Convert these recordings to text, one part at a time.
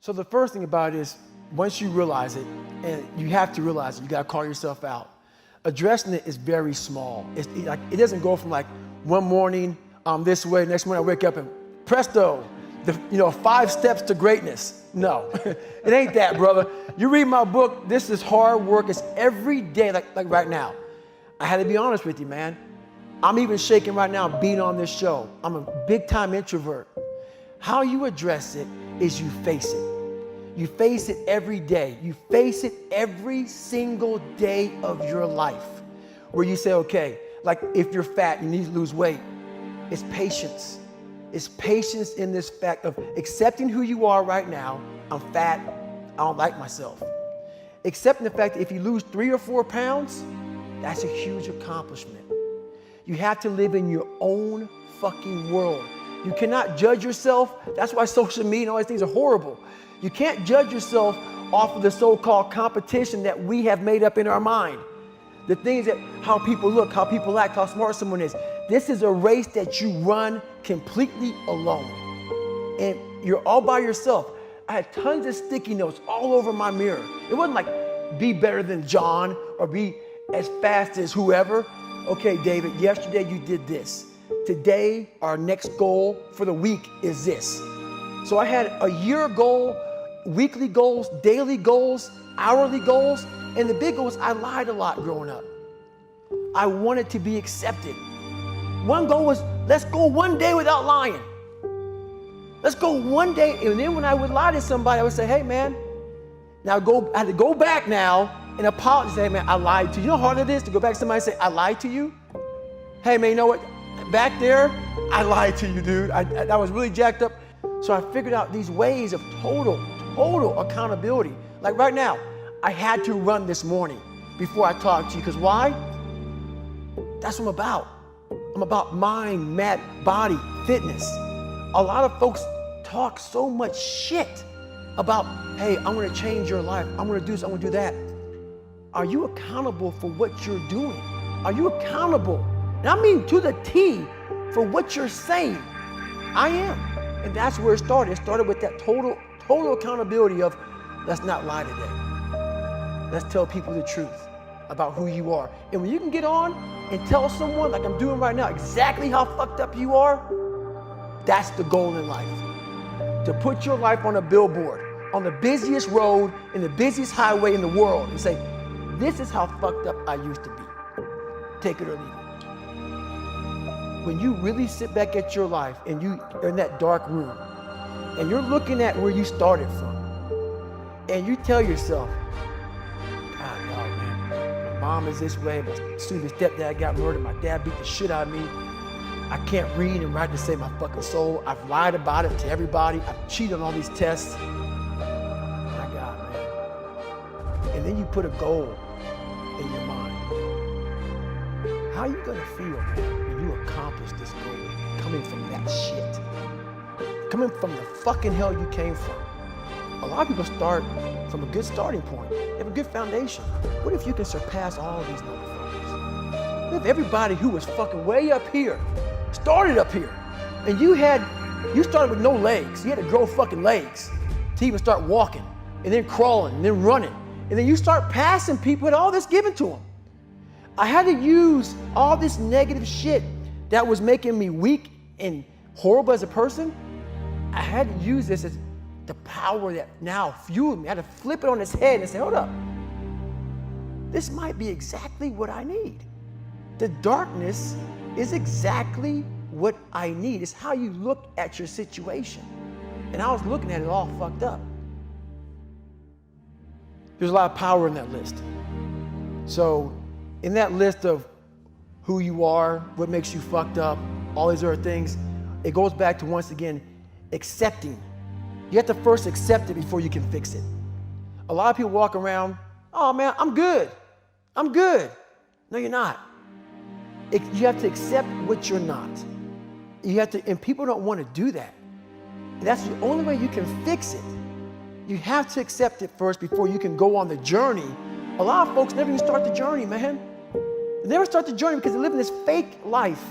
So the first thing about it is, once you realize it, and you have to realize it, you gotta call yourself out. Addressing it is very small. It doesn't go from like one morning I'm this way, next morning I wake up and presto, 5 steps to greatness. No, it ain't that, brother. You read my book, this is hard work. It's every day, like right now. I had to be honest with you, man. I'm even shaking right now being on this show. I'm a big time introvert. How you address it is you face it. You face it every day. You face it every single day of your life. Where you say, okay, like if you're fat, you need to lose weight. It's patience. It's patience in this fact of accepting who you are right now. I'm fat, I don't like myself. Accepting the fact that if you lose 3 or 4 pounds, that's a huge accomplishment. You have to live in your own fucking world. You cannot judge yourself. That's why social media and all these things are horrible. You can't judge yourself off of the so-called competition that we have made up in our mind. The things that, how people look, how people act, how smart someone is. This is a race that you run completely alone. And you're all by yourself. I had tons of sticky notes all over my mirror. It wasn't like, be better than John or be as fast as whoever. Okay, David, yesterday you did this. Today, our next goal for the week is this. So I had a year goal, weekly goals, daily goals, hourly goals, and the big goal was I lied a lot growing up. I wanted to be accepted. One goal was, let's go one day without lying. Let's go one day, and then when I would lie to somebody, I would say, hey man, I had to go back now and apologize, say, hey man, I lied to you. You know how hard it is to go back to somebody and say, I lied to you? Hey man, you know what? Back there, I lied to you, dude. I was really jacked up. So I figured out these ways of total accountability. Like right now, I had to run this morning before I talked to you, because why? That's what I'm about. I'm about mind, body, fitness. A lot of folks talk so much shit about, hey, I'm gonna change your life. I'm gonna do this, I'm gonna do that. Are you accountable for what you're doing? Are you accountable? And I mean to the T for what you're saying. I am. And that's where it started. It started with that total accountability of, let's not lie today. Let's tell people the truth about who you are. And when you can get on and tell someone, like I'm doing right now, exactly how fucked up you are, that's the goal in life. To put your life on a billboard, on the busiest road, in the busiest highway in the world, and say, this is how fucked up I used to be. Take it or leave it. When you really sit back at your life and you are in that dark room and you're looking at where you started from and you tell yourself, God, dog, man, my mom is this way, my stupid stepdad got murdered, my dad beat the shit out of me, I can't read and write to save my fucking soul, I've lied about it to everybody, I've cheated on all these tests. My God, man. And then you put a goal in your mind. How are you gonna feel, man, when you accomplish this goal coming from that shit? Coming from the fucking hell you came from. A lot of people start from a good starting point. They have a good foundation. What if you can surpass all of these motherfuckers? What if everybody who was fucking way up here started up here, and you started with no legs. You had to grow fucking legs to even start walking, and then crawling, and then running, and then you start passing people with all this given to them. I had to use all this negative shit that was making me weak and horrible as a person. I had to use this as the power that now fueled me. I had to flip it on its head and say, hold up. This might be exactly what I need. The darkness is exactly what I need. It's how you look at your situation. And I was looking at it all fucked up. There's a lot of power in that list. So in that list of who you are, what makes you fucked up, all these other things, it goes back to, once again, accepting. You have to first accept it before you can fix it. A lot of people walk around, oh man, I'm good. I'm good. No, you're not. You have to accept what you're not. You have to, and people don't want to do that. And that's the only way you can fix it. You have to accept it first before you can go on the journey. A lot of folks never even start the journey, man. They never start the journey because they live in this fake life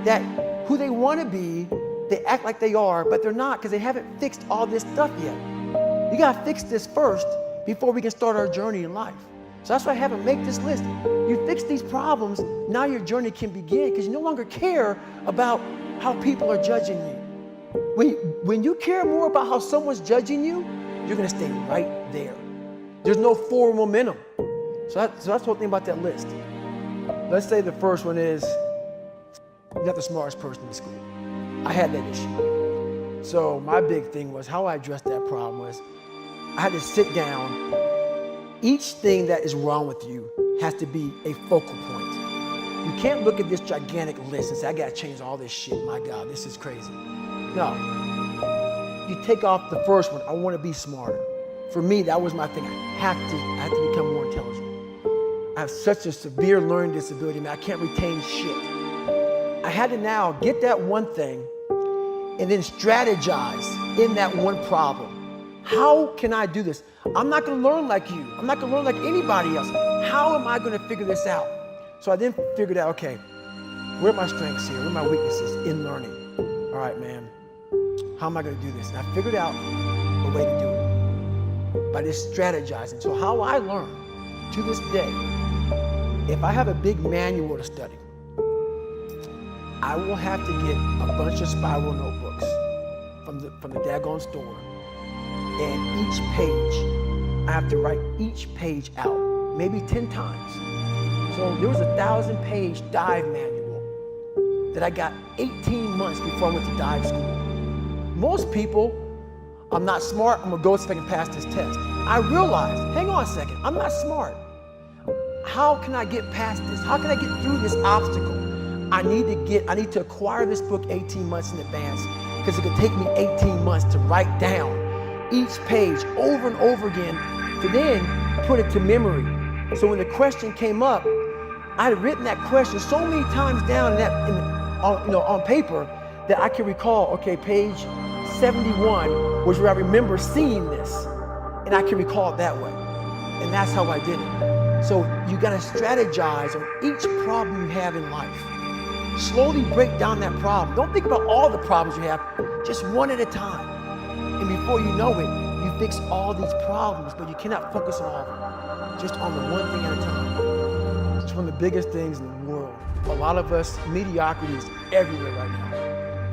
that who they want to be, they act like they are, but they're not because they haven't fixed all this stuff yet. You gotta fix this first before we can start our journey in life. So that's why I have them make this list. You fix these problems, now your journey can begin because you no longer care about how people are judging you. When you care more about how someone's judging you, you're gonna stay right there. There's no forward momentum. So that's the whole thing about that list. Let's say the first one is, you're not the smartest person in school. I had that issue. So my big thing was how I addressed that problem was I had to sit down. Each thing that is wrong with you has to be a focal point. You can't look at this gigantic list and say, I gotta change all this shit. My God, this is crazy. No. You take off the first one, I wanna be smarter. For me, that was my thing. I have to become more intelligent. I have such a severe learning disability, man. I can't retain shit. I had to now get that one thing and then strategize in that one problem. How can I do this? I'm not gonna learn like you. I'm not gonna learn like anybody else. How am I gonna figure this out? So I then figured out, okay, where are my strengths here? Where are my weaknesses in learning? All right, man, how am I gonna do this? And I figured out a way to do it by just strategizing. So how I learn to this day, if I have a big manual to study, I will have to get a bunch of spiral notebooks from the daggone store. And each page, I have to write each page out, maybe 10 times. So there was a 1,000-page dive manual that I got 18 months before I went to dive school. Most people, I'm not smart, I'm gonna go see if I can pass this test. I realized, hang on a second, I'm not smart. How can I get past this? How can I get through this obstacle? I need to acquire this book 18 months in advance because it could take me 18 months to write down each page over and over again to then put it to memory. So when the question came up, I had written that question so many times down on paper that I can recall, okay, page 71 was where I remember seeing this, and I can recall it that way. And that's how I did it. So you gotta strategize on each problem you have in life. Slowly break down that problem. Don't think about all the problems you have, just one at a time. And before you know it, you fix all these problems, but you cannot focus on all of them. Just on the one thing at a time. It's one of the biggest things in the world. A lot of us, mediocrity is everywhere right now.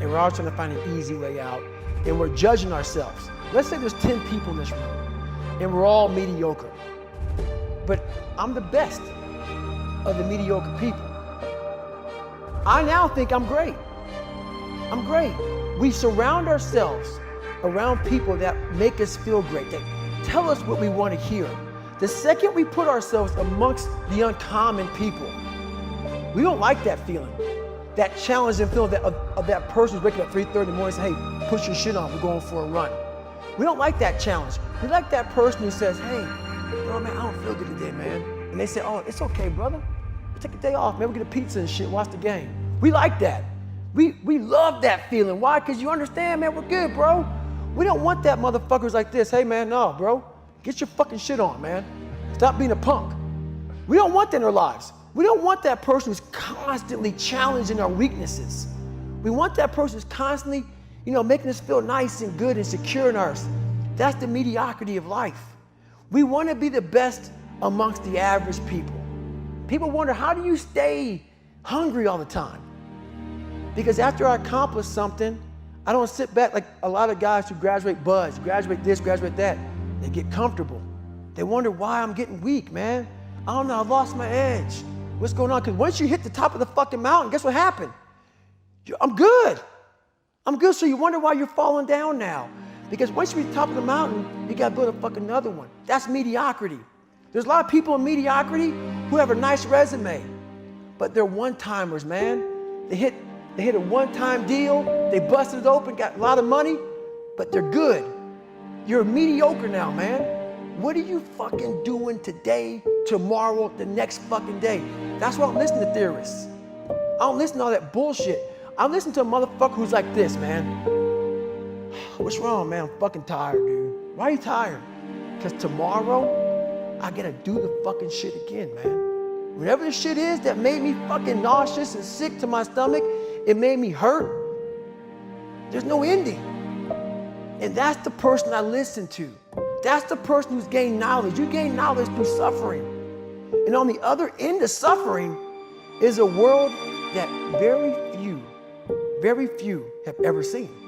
And we're all trying to find an easy way out. And we're judging ourselves. Let's say there's 10 people in this room, and we're all mediocre. But I'm the best of the mediocre people. I now think I'm great. I'm great. We surround ourselves around people that make us feel great, that tell us what we want to hear. The second we put ourselves amongst the uncommon people, we don't like that feeling, that challenging feeling of that person who's waking up 3:30 in the morning and saying, hey, put your shit on, we're going for a run. We don't like that challenge. We like that person who says, hey, bro, man, I don't feel good today, man. And they say, oh, it's okay, brother. We'll take a day off, man, we'll get a pizza and shit, watch the game. We like that. We love that feeling. Why? Because you understand, man, we're good, bro. We don't want that motherfuckers like this. Hey, man, no, bro. Get your fucking shit on, man. Stop being a punk. We don't want that in our lives. We don't want that person who's constantly challenging our weaknesses. We want that person who's constantly, making us feel nice and good and secure in ours. That's the mediocrity of life. We want to be the best amongst the average people. People wonder, how do you stay hungry all the time? Because after I accomplish something, I don't sit back like a lot of guys who graduate buds, graduate this, graduate that. They get comfortable. They wonder why I'm getting weak, man. I don't know, I lost my edge. What's going on? Because once you hit the top of the fucking mountain, guess what happened? I'm good. I'm good, so you wonder why you're falling down now. Because once you reach the top of the mountain, you gotta build a fucking another one. That's mediocrity. There's a lot of people in mediocrity who have a nice resume, but they're one-timers, man. They hit a one-time deal, they busted it open, got a lot of money, but they're good. You're mediocre now, man. What are you fucking doing today, tomorrow, the next fucking day? That's why I don't listen to theorists. I don't listen to all that bullshit. I listen to a motherfucker who's like this, man. What's wrong, man? I'm fucking tired, dude. Why are you tired? Because tomorrow, I gotta do the fucking shit again, man. Whatever the shit is that made me fucking nauseous and sick to my stomach, it made me hurt. There's no ending. And that's the person I listen to. That's the person who's gained knowledge. You gain knowledge through suffering. And on the other end of suffering is a world that very few have ever seen.